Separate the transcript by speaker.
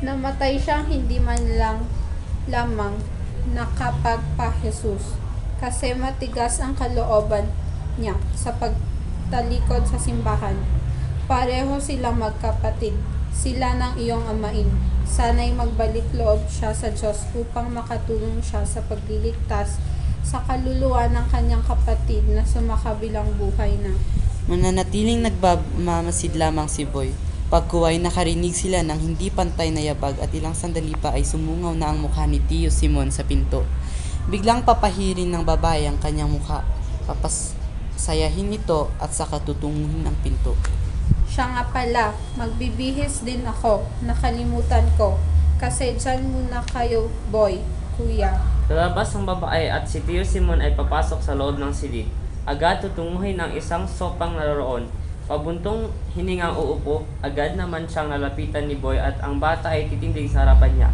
Speaker 1: Namatay siyang hindi man lang lamang nakapagpa-Jesus kasi matigas ang kalooban niya sa pagtalikod sa simbahan. Pareho silang magkapatid, sila ng iyong amain. Sana'y magbalik loob siya sa Diyos upang makatulong siya sa pagliligtas sa kaluluwa ng kanyang kapatid na sumakabilang buhay na.
Speaker 2: Mananatiling nagmamasid lamang si Boy. Pagkuway nakarinig sila ng hindi pantay na yabag at ilang sandali pa ay sumungaw na ang mukha ni Tio Simon sa pinto. Biglang papahirin ng babae ang kanyang mukha. Papasayahin ito at saka tutunguhin ang pinto.
Speaker 1: Siya nga pala, magbibihis din ako, nakalimutan ko. Kasi dyan muna kayo, boy, kuya.
Speaker 3: Lalabas ang babae at si Tio Simon ay papasok sa loob ng silid. Agad tutunguhin ang isang sopang naroroon. Pabuntong hiningang uupo, agad naman siyang nalapitan ni Boy at ang bata ay titindig sa harapan niya.